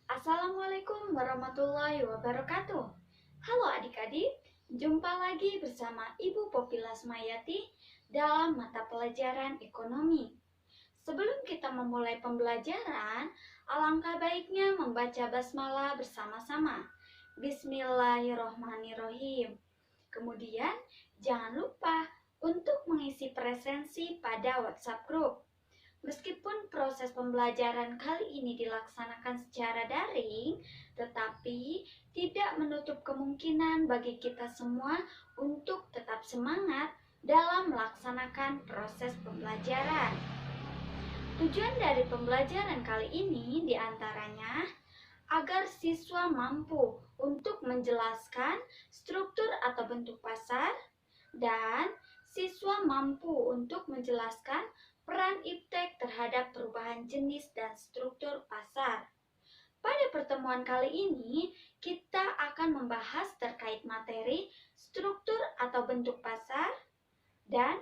Assalamualaikum warahmatullahi wabarakatuh. Halo adik-adik, jumpa lagi bersama Ibu Popi Lasmayati dalam mata pelajaran ekonomi. Sebelum kita memulai pembelajaran, alangkah baiknya membaca basmalah bersama-sama. Bismillahirrohmanirrohim. Kemudian, jangan lupa untuk mengisi presensi pada WhatsApp Group. Meskipun proses pembelajaran kali ini dilaksanakan secara daring, tetapi tidak menutup kemungkinan bagi kita semua untuk tetap semangat dalam melaksanakan proses pembelajaran. Tujuan dari pembelajaran kali ini diantaranya agar siswa mampu untuk menjelaskan struktur atau bentuk pasar dan siswa mampu untuk menjelaskan peran iptek terhadap perubahan jenis dan struktur pasar. Pada pertemuan kali ini, kita akan membahas terkait materi struktur atau bentuk pasar dan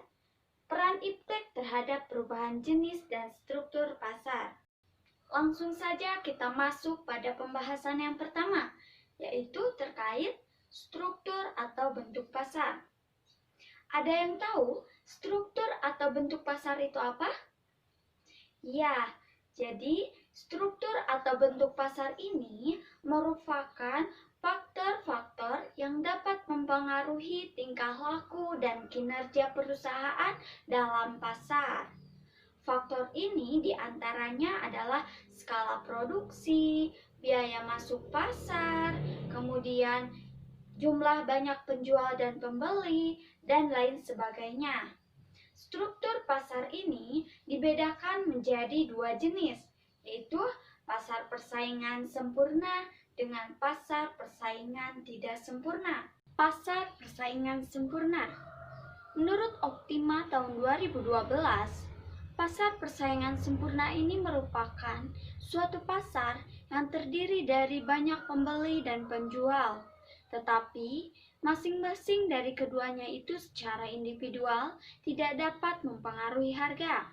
peran iptek terhadap perubahan jenis dan struktur pasar. Langsung saja kita masuk pada pembahasan yang pertama, yaitu terkait struktur atau bentuk pasar. Ada yang tahu struktur atau bentuk pasar itu apa? Ya, jadi struktur atau bentuk pasar ini merupakan faktor-faktor yang dapat mempengaruhi tingkah laku dan kinerja perusahaan dalam pasar. Faktor ini diantaranya adalah skala produksi, biaya masuk pasar, kemudian jumlah banyak penjual dan pembeli, dan lain sebagainya. Struktur pasar ini dibedakan menjadi dua jenis, yaitu pasar persaingan sempurna dengan pasar persaingan tidak sempurna. Pasar persaingan sempurna. Menurut Optima tahun 2012, pasar persaingan sempurna ini merupakan suatu pasar yang terdiri dari banyak pembeli dan penjual. Tetapi, masing-masing dari keduanya itu secara individual tidak dapat mempengaruhi harga.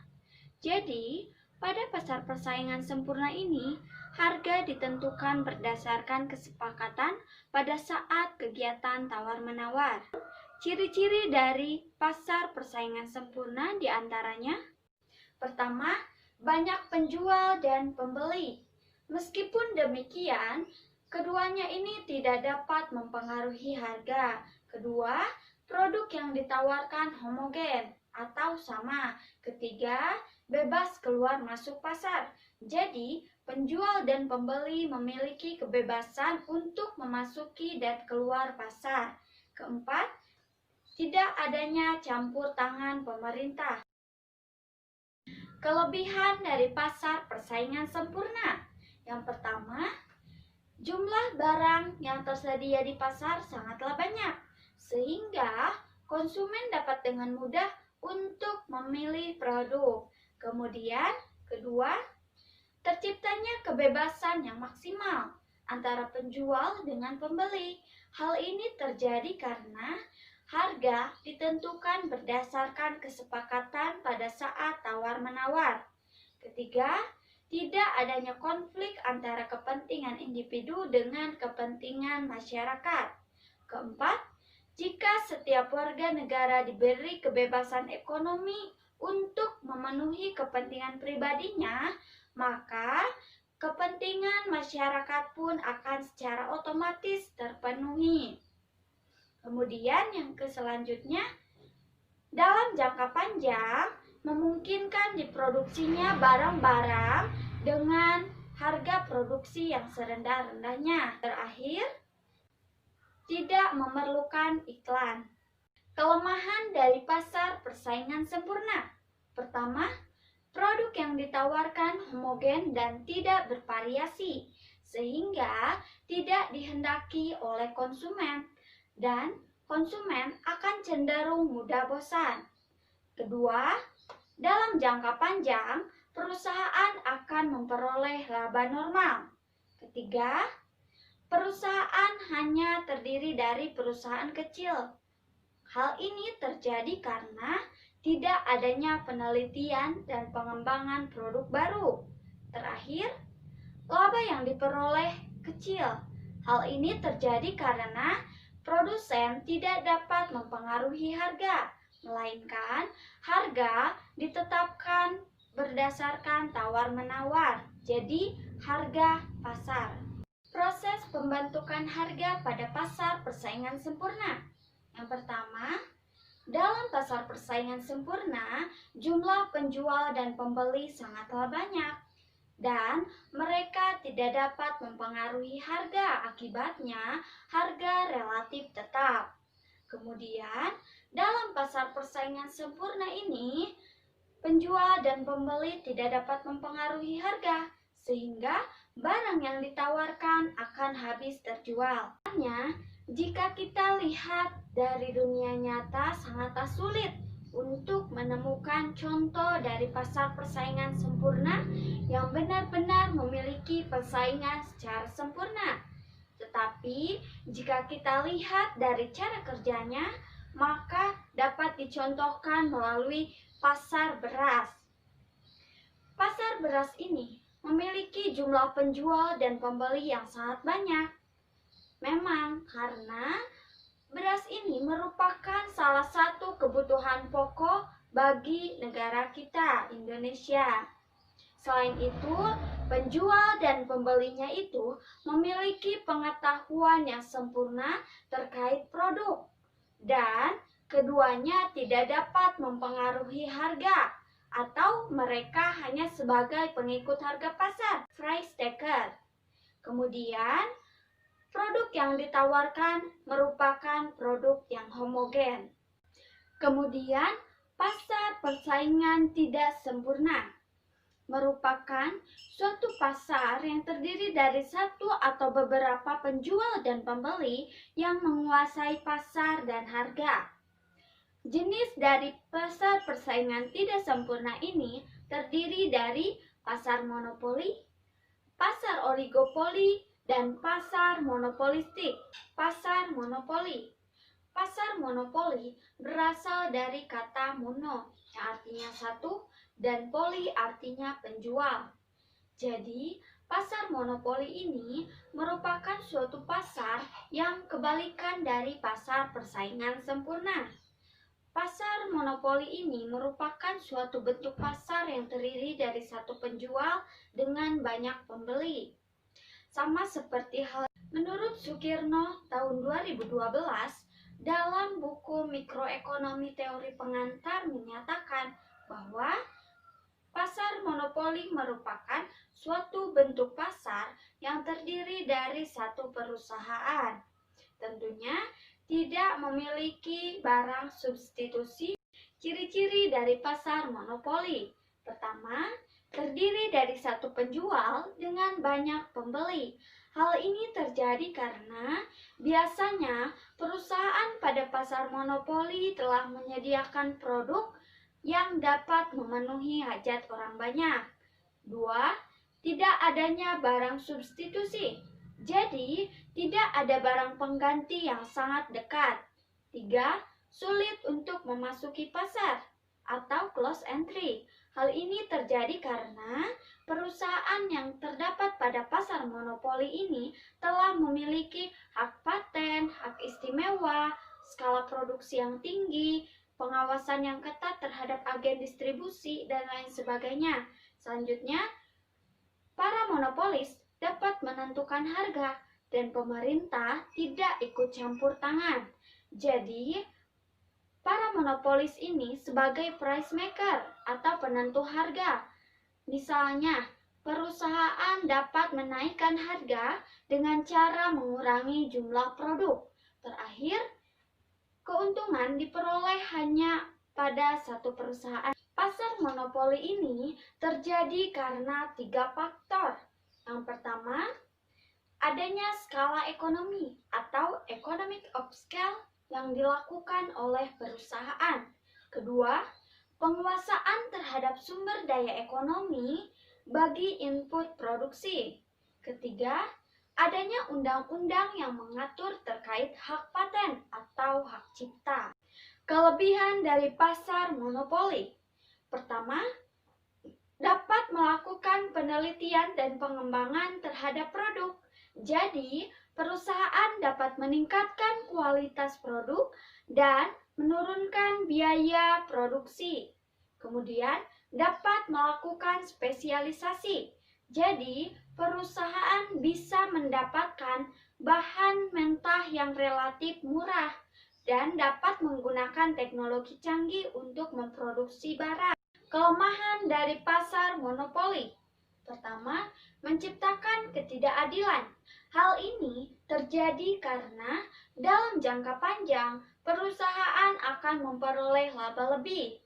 Jadi, pada pasar persaingan sempurna ini, harga ditentukan berdasarkan kesepakatan pada saat kegiatan tawar-menawar. Ciri-ciri dari pasar persaingan sempurna diantaranya: pertama, banyak penjual dan pembeli. Meskipun demikian, keduanya ini tidak dapat mempengaruhi harga. Kedua, produk yang ditawarkan homogen atau sama. Ketiga, bebas keluar masuk pasar. Jadi, penjual dan pembeli memiliki kebebasan untuk memasuki dan keluar pasar. Keempat, tidak adanya campur tangan pemerintah. Kelebihan dari pasar persaingan sempurna. Yang pertama, jumlah barang yang tersedia di pasar sangatlah banyak, sehingga konsumen dapat dengan mudah untuk memilih produk. Kemudian, kedua, terciptanya kebebasan yang maksimal antara penjual dengan pembeli. Hal ini terjadi karena harga ditentukan berdasarkan kesepakatan pada saat tawar-menawar. Ketiga, tidak adanya konflik antara kepentingan individu dengan kepentingan masyarakat. Keempat, jika setiap warga negara diberi kebebasan ekonomi untuk memenuhi kepentingan pribadinya, maka kepentingan masyarakat pun akan secara otomatis terpenuhi. Kemudian yang selanjutnya, dalam jangka panjang memungkinkan diproduksinya barang-barang dengan harga produksi yang serendah-rendahnya. Terakhir, tidak memerlukan iklan. Kelemahan dari pasar persaingan sempurna. Pertama, produk yang ditawarkan homogen dan tidak bervariasi, sehingga tidak dihendaki oleh konsumen, dan konsumen akan cenderung mudah bosan. Kedua, dalam jangka panjang, perusahaan akan memperoleh laba normal. Ketiga, perusahaan hanya terdiri dari perusahaan kecil. Hal ini terjadi karena tidak adanya penelitian dan pengembangan produk baru. Terakhir, laba yang diperoleh kecil. Hal ini terjadi karena produsen tidak dapat mempengaruhi harga, melainkan harga ditetapkan berdasarkan tawar-menawar, jadi harga pasar. Proses pembentukan harga pada pasar persaingan sempurna. Yang pertama, dalam pasar persaingan sempurna, jumlah penjual dan pembeli sangatlah banyak, dan mereka tidak dapat mempengaruhi harga. Akibatnya, harga relatif tetap. Kemudian, dalam pasar persaingan sempurna ini, penjual dan pembeli tidak dapat mempengaruhi harga, sehingga barang yang ditawarkan akan habis terjual. Hanya jika kita lihat dari dunia nyata, sangatlah sulit untuk menemukan contoh dari pasar persaingan sempurna yang benar-benar memiliki persaingan secara sempurna. Tetapi jika kita lihat dari cara kerjanya, maka dapat dicontohkan melalui pasar beras. Pasar beras ini memiliki jumlah penjual dan pembeli yang sangat banyak. Memang karena beras ini merupakan salah satu kebutuhan pokok bagi negara kita, Indonesia. Selain itu, penjual dan pembelinya itu memiliki pengetahuan yang sempurna terkait produk, dan keduanya tidak dapat mempengaruhi harga, atau mereka hanya sebagai pengikut harga pasar, price taker. Kemudian, produk yang ditawarkan merupakan produk yang homogen. Kemudian, pasar persaingan tidak sempurna merupakan suatu pasar yang terdiri dari satu atau beberapa penjual dan pembeli yang menguasai pasar dan harga. Jenis dari pasar persaingan tidak sempurna ini terdiri dari pasar monopoli, pasar oligopoli, dan pasar monopolistik. Pasar monopoli. Pasar monopoli berasal dari kata mono, yang artinya satu, dan poli artinya penjual. Jadi, pasar monopoli ini merupakan suatu pasar yang kebalikan dari pasar persaingan sempurna. Pasar monopoli ini merupakan suatu bentuk pasar yang terdiri dari satu penjual dengan banyak pembeli. Sama seperti hal menurut Sukirno tahun 2012, dalam buku Mikroekonomi Teori Pengantar menyatakan bahwa pasar monopoli merupakan suatu bentuk pasar yang terdiri dari satu perusahaan. Tentunya tidak memiliki barang substitusi. Ciri-ciri dari pasar monopoli. Pertama, terdiri dari satu penjual dengan banyak pembeli. Hal ini terjadi karena biasanya perusahaan pada pasar monopoli telah menyediakan produk yang dapat memenuhi hajat orang banyak. Dua, tidak adanya barang substitusi. Jadi, tidak ada barang pengganti yang sangat dekat. Tiga, sulit untuk memasuki pasar atau close entry. Hal ini terjadi karena perusahaan yang terdapat pada pasar monopoli ini telah memiliki hak paten, hak istimewa, skala produksi yang tinggi, pengawasan yang ketat terhadap agen distribusi, dan lain sebagainya. Selanjutnya, para monopolis dapat menentukan harga dan pemerintah tidak ikut campur tangan. Jadi, para monopolis ini sebagai price maker atau penentu harga. Misalnya, perusahaan dapat menaikkan harga dengan cara mengurangi jumlah produk. Terakhir, keuntungan diperoleh hanya pada satu perusahaan. Pasar monopoli ini terjadi karena tiga faktor. Yang pertama, adanya skala ekonomi atau economic of scale yang dilakukan oleh perusahaan. Kedua, penguasaan terhadap sumber daya ekonomi bagi input produksi. Ketiga, adanya undang-undang yang mengatur terkait hak paten atau hak cipta. Kelebihan dari pasar monopoli. Pertama, dapat melakukan penelitian dan pengembangan terhadap produk. Jadi, perusahaan dapat meningkatkan kualitas produk dan menurunkan biaya produksi. Kemudian, dapat melakukan spesialisasi. Jadi, perusahaan bisa mendapatkan bahan mentah yang relatif murah dan dapat menggunakan teknologi canggih untuk memproduksi barang. Kelemahan dari pasar monopoli. Pertama, menciptakan ketidakadilan. Hal ini terjadi karena dalam jangka panjang, perusahaan akan memperoleh laba lebih.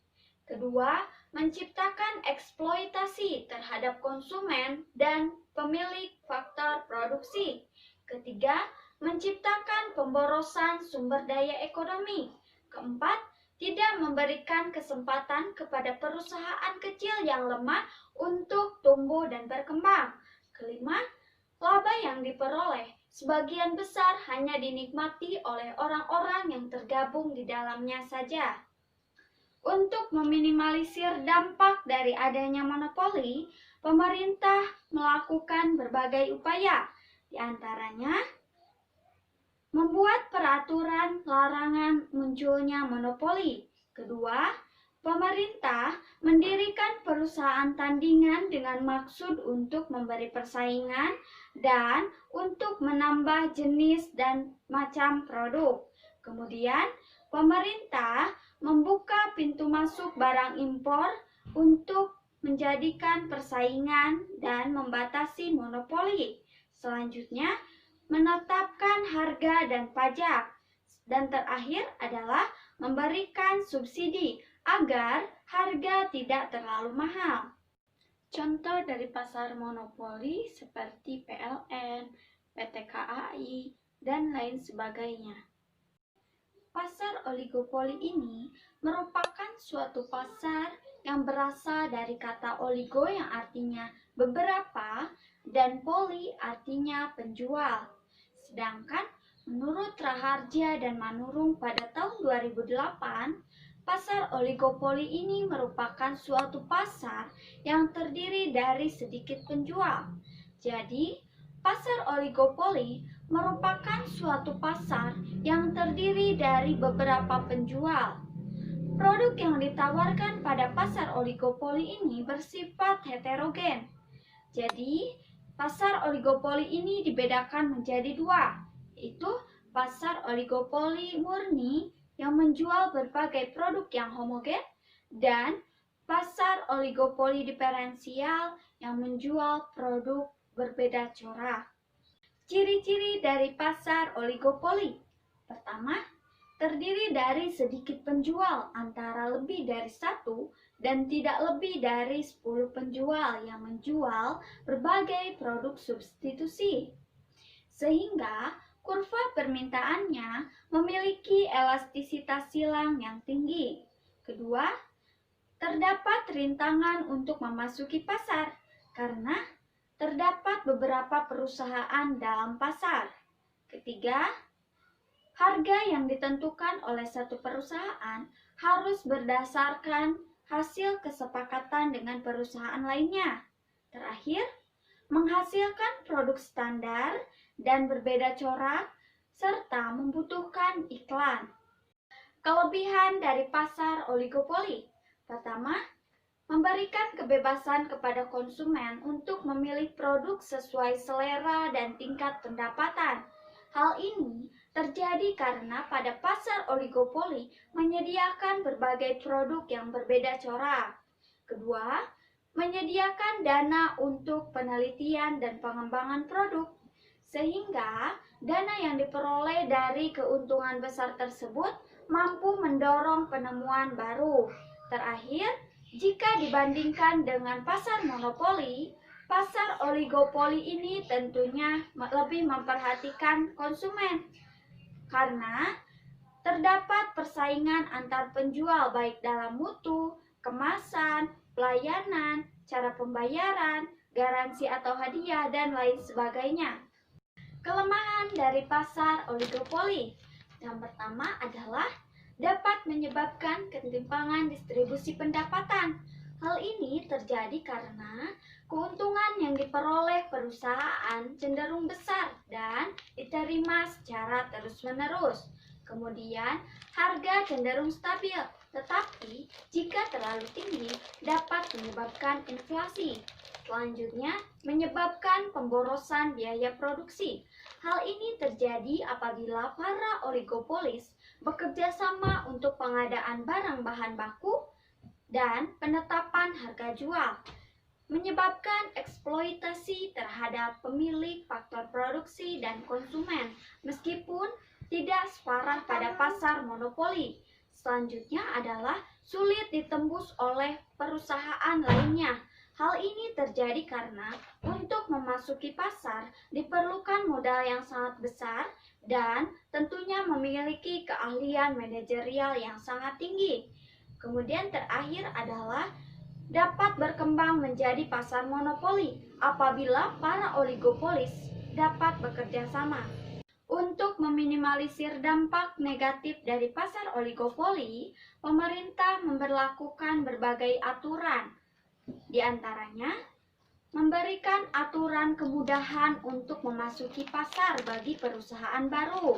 Kedua, menciptakan eksploitasi terhadap konsumen dan pemilik faktor produksi. Ketiga, menciptakan pemborosan sumber daya ekonomi. Keempat, tidak memberikan kesempatan kepada perusahaan kecil yang lemah untuk tumbuh dan berkembang. Kelima, laba yang diperoleh sebagian besar hanya dinikmati oleh orang-orang yang tergabung di dalamnya saja. Untuk meminimalisir dampak dari adanya monopoli, pemerintah melakukan berbagai upaya, di antaranya membuat peraturan larangan munculnya monopoli. Kedua, pemerintah mendirikan perusahaan tandingan dengan maksud untuk memberi persaingan dan untuk menambah jenis dan macam produk. Kemudian, pemerintah membuka pintu masuk barang impor untuk menjadikan persaingan dan membatasi monopoli. Selanjutnya, menetapkan harga dan pajak. Dan terakhir adalah memberikan subsidi agar harga tidak terlalu mahal. Contoh dari pasar monopoli seperti PLN, PT KAI, dan lain sebagainya. Pasar oligopoli ini merupakan suatu pasar yang berasal dari kata oligo yang artinya beberapa dan poli artinya penjual. Sedangkan menurut Raharja dan Manurung pada tahun 2008, pasar oligopoli ini merupakan suatu pasar yang terdiri dari sedikit penjual. Jadi, pasar oligopoli merupakan suatu pasar yang terdiri dari beberapa penjual. Produk yang ditawarkan pada pasar oligopoli ini bersifat heterogen. Jadi, pasar oligopoli ini dibedakan menjadi dua, yaitu pasar oligopoli murni yang menjual berbagai produk yang homogen dan pasar oligopoli diferensial yang menjual produk berbeda corak. Ciri-ciri dari pasar oligopoli. Pertama, terdiri dari sedikit penjual antara lebih dari 1 dan tidak lebih dari 10 penjual yang menjual berbagai produk substitusi. Sehingga kurva permintaannya memiliki elastisitas silang yang tinggi. Kedua, terdapat rintangan untuk memasuki pasar karena terdapat beberapa perusahaan dalam pasar. Ketiga, harga yang ditentukan oleh satu perusahaan harus berdasarkan hasil kesepakatan dengan perusahaan lainnya. Terakhir, menghasilkan produk standar dan berbeda corak, serta membutuhkan iklan. Kelebihan dari pasar oligopoli. Pertama, memberikan kebebasan kepada konsumen untuk memilih produk sesuai selera dan tingkat pendapatan. Hal ini terjadi karena pada pasar oligopoli menyediakan berbagai produk yang berbeda corak. Kedua, menyediakan dana untuk penelitian dan pengembangan produk, sehingga dana yang diperoleh dari keuntungan besar tersebut mampu mendorong penemuan baru. Terakhir, jika dibandingkan dengan pasar monopoli, pasar oligopoli ini tentunya lebih memperhatikan konsumen karena terdapat persaingan antar penjual baik dalam mutu, kemasan, pelayanan, cara pembayaran, garansi atau hadiah, dan lain sebagainya. Kelemahan dari pasar oligopoli. Yang pertama adalah dapat menyebabkan ketimpangan distribusi pendapatan. Hal ini terjadi karena keuntungan yang diperoleh perusahaan cenderung besar dan diterima secara terus-menerus. Kemudian, harga cenderung stabil, tetapi jika terlalu tinggi dapat menyebabkan inflasi. Selanjutnya, menyebabkan pemborosan biaya produksi. Hal ini terjadi apabila para oligopolis bekerja sama untuk pengadaan barang bahan baku dan penetapan harga jual, menyebabkan eksploitasi terhadap pemilik faktor produksi dan konsumen, meskipun tidak separah pada pasar monopoli. Selanjutnya adalah sulit ditembus oleh perusahaan lainnya. Hal ini terjadi karena untuk memasuki pasar diperlukan modal yang sangat besar dan tentunya memiliki keahlian manajerial yang sangat tinggi. Kemudian terakhir adalah dapat berkembang menjadi pasar monopoli apabila para oligopolis dapat bekerja sama. Untuk meminimalisir dampak negatif dari pasar oligopoli, pemerintah memberlakukan berbagai aturan. Di antaranya, memberikan aturan kemudahan untuk memasuki pasar bagi perusahaan baru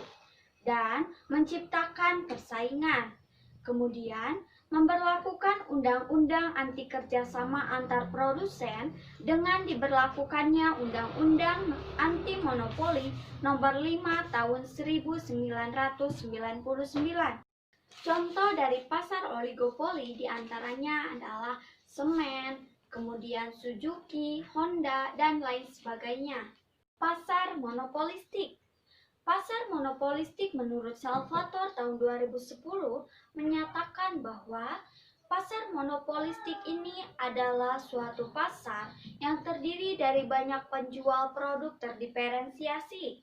dan menciptakan persaingan. Kemudian, memberlakukan undang-undang anti kerjasama antar produsen dengan diberlakukannya Undang-Undang Anti Monopoli Nomor 5 Tahun 1999. Contoh dari pasar oligopoli diantaranya adalah semen, kemudian Suzuki, Honda, dan lain sebagainya. Pasar monopolistik. Pasar monopolistik menurut Salvatore tahun 2010 menyatakan bahwa pasar monopolistik ini adalah suatu pasar yang terdiri dari banyak penjual produk terdiferensiasi.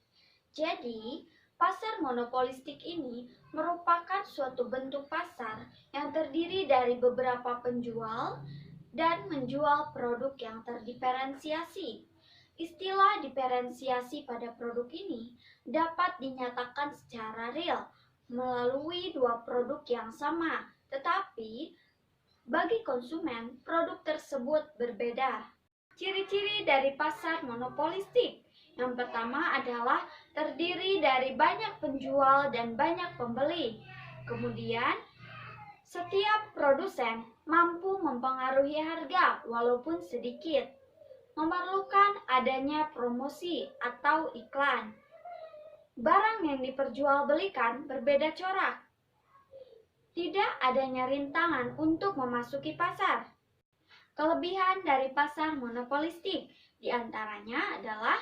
Jadi, pasar monopolistik ini merupakan suatu bentuk pasar yang terdiri dari beberapa penjual dan menjual produk yang terdiferensiasi. Istilah diferensiasi pada produk ini dapat dinyatakan secara real melalui dua produk yang sama, tetapi bagi konsumen produk tersebut berbeda. Ciri-ciri dari pasar monopolistik. Yang pertama adalah terdiri dari banyak penjual dan banyak pembeli. Kemudian, setiap produsen mampu mempengaruhi harga walaupun sedikit. Memerlukan adanya promosi atau iklan. Barang yang diperjualbelikan berbeda corak. Tidak adanya rintangan untuk memasuki pasar. Kelebihan dari pasar monopolistik diantaranya adalah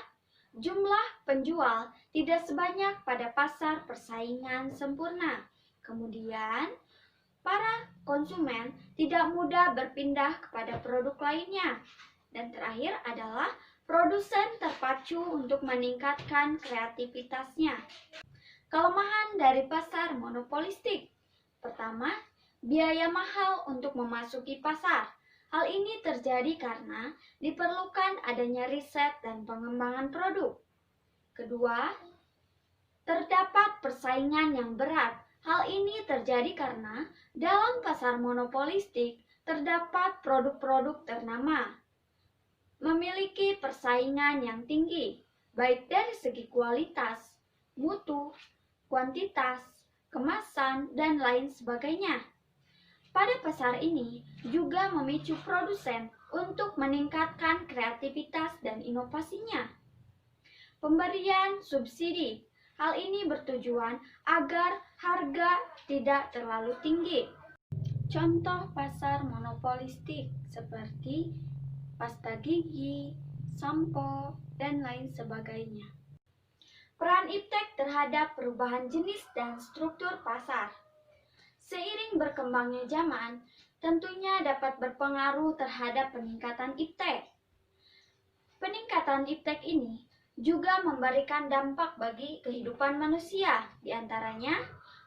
jumlah penjual tidak sebanyak pada pasar persaingan sempurna. Kemudian, para konsumen tidak mudah berpindah kepada produk lainnya. Dan terakhir adalah produsen terpacu untuk meningkatkan kreativitasnya. Kelemahan dari pasar monopolistik. Pertama, biaya mahal untuk memasuki pasar. Hal ini terjadi karena diperlukan adanya riset dan pengembangan produk. Kedua, terdapat persaingan yang berat. Hal ini terjadi karena dalam pasar monopolistik terdapat produk-produk ternama, memiliki persaingan yang tinggi, baik dari segi kualitas, mutu, kuantitas, kemasan, dan lain sebagainya. Pada pasar ini juga memicu produsen untuk meningkatkan kreativitas dan inovasinya. Pemberian subsidi. Hal ini bertujuan agar harga tidak terlalu tinggi. Contoh pasar monopolistik seperti pasta gigi, sampo, dan lain sebagainya. Peran iptek terhadap perubahan jenis dan struktur pasar. Seiring berkembangnya zaman, tentunya dapat berpengaruh terhadap peningkatan iptek. Peningkatan iptek ini juga memberikan dampak bagi kehidupan manusia, diantaranya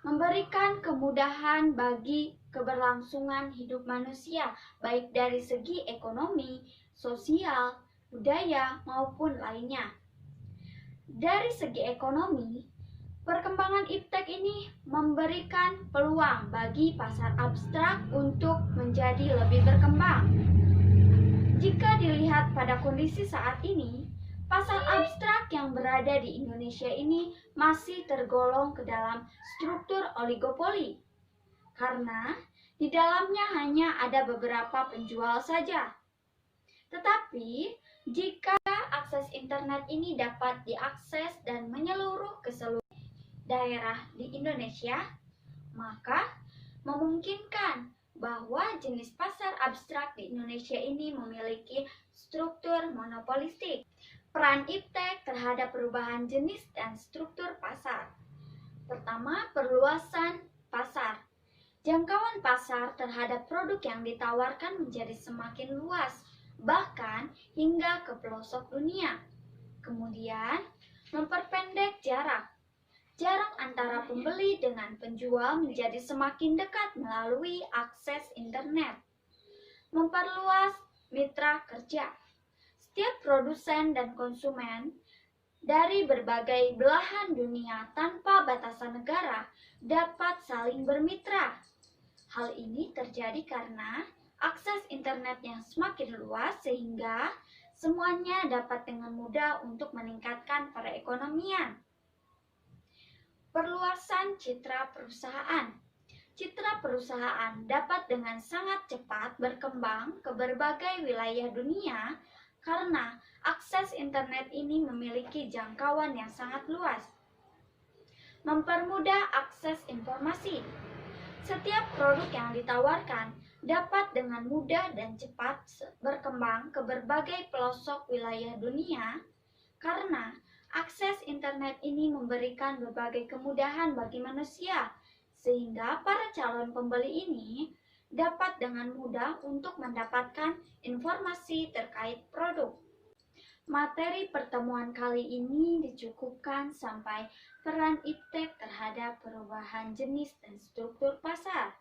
memberikan kemudahan bagi keberlangsungan hidup manusia, baik dari segi ekonomi, sosial, budaya, maupun lainnya. Dari segi ekonomi, Perkembangan iptek ini memberikan peluang bagi pasar abstrak untuk menjadi lebih berkembang. Jika dilihat pada kondisi saat ini, pasar abstrak yang berada di Indonesia ini masih tergolong ke dalam struktur oligopoli, karena di dalamnya hanya ada beberapa penjual saja. Tetapi, jika akses internet ini dapat diakses dan menyeluruh ke seluruh daerah di Indonesia, maka memungkinkan bahwa jenis pasar abstrak di Indonesia ini memiliki struktur monopolistik. Peran iptek terhadap perubahan jenis dan struktur pasar. Pertama, perluasan pasar. Jangkauan pasar terhadap produk yang ditawarkan menjadi semakin luas, bahkan hingga ke pelosok dunia. Kemudian, memperpendek jarak. Jarak antara pembeli dengan penjual menjadi semakin dekat melalui akses internet. Memperluas mitra kerja. Setiap produsen dan konsumen dari berbagai belahan dunia tanpa batasan negara dapat saling bermitra. Hal ini terjadi karena akses internet yang semakin luas sehingga semuanya dapat dengan mudah untuk meningkatkan perekonomian. Perluasan citra perusahaan. Citra perusahaan dapat dengan sangat cepat berkembang ke berbagai wilayah dunia karena akses internet ini memiliki jangkauan yang sangat luas. Mempermudah akses informasi. Setiap produk yang ditawarkan dapat dengan mudah dan cepat berkembang ke berbagai pelosok wilayah dunia karena akses internet ini memberikan berbagai kemudahan bagi manusia, sehingga para calon pembeli ini dapat dengan mudah untuk mendapatkan informasi terkait produk. Materi pertemuan kali ini dicukupkan sampai peran iptek terhadap perubahan jenis dan struktur pasar.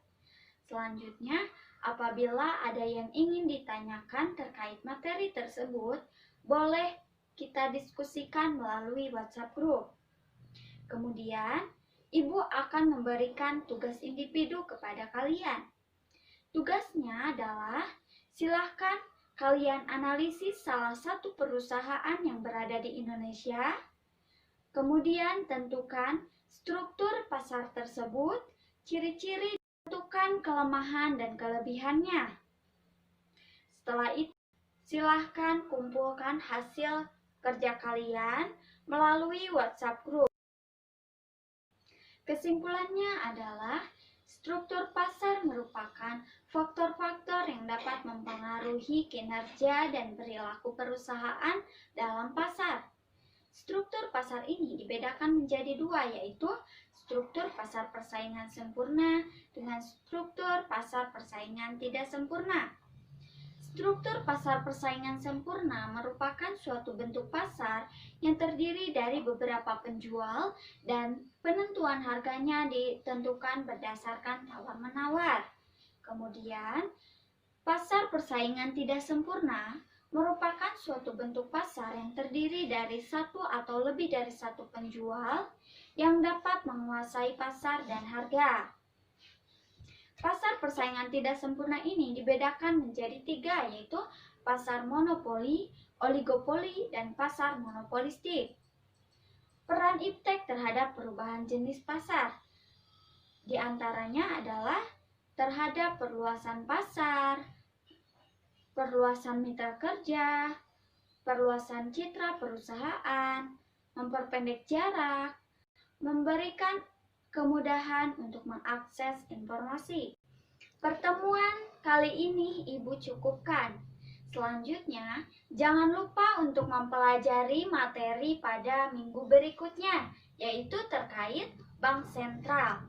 Selanjutnya, apabila ada yang ingin ditanyakan terkait materi tersebut, boleh kita diskusikan melalui WhatsApp group. Kemudian, Ibu akan memberikan tugas individu kepada kalian. Tugasnya adalah silahkan kalian analisis salah satu perusahaan yang berada di Indonesia. Kemudian tentukan struktur pasar tersebut, ciri-ciri, tentukan kelemahan dan kelebihannya. Setelah itu, silahkan kumpulkan hasil kerja kalian melalui WhatsApp group. Kesimpulannya adalah struktur pasar merupakan faktor-faktor yang dapat mempengaruhi kinerja dan perilaku perusahaan dalam pasar. Struktur pasar ini dibedakan menjadi dua, yaitu struktur pasar persaingan sempurna dengan struktur pasar persaingan tidak sempurna. Struktur pasar persaingan sempurna merupakan suatu bentuk pasar yang terdiri dari beberapa penjual dan penentuan harganya ditentukan berdasarkan tawar-menawar. Kemudian, pasar persaingan tidak sempurna merupakan suatu bentuk pasar yang terdiri dari satu atau lebih dari satu penjual yang dapat menguasai pasar dan harga. Pasar persaingan tidak sempurna ini dibedakan menjadi tiga, yaitu pasar monopoli, oligopoli, dan pasar monopolistik. Peran iptek terhadap perubahan jenis pasar di antaranya adalah terhadap perluasan pasar, perluasan mitra kerja, perluasan citra perusahaan, memperpendek jarak, memberikan kemudahan untuk mengakses informasi. Pertemuan kali ini Ibu cukupkan. Selanjutnya, jangan lupa untuk mempelajari materi pada minggu berikutnya, yaitu terkait bank sentral.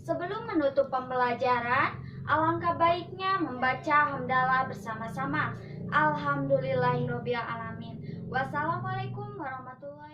Sebelum menutup pembelajaran, alangkah baiknya membaca hamdalah bersama-sama. Alhamdulillahirobbilalamin. Wassalamualaikum warahmatullahi wabarakatuh.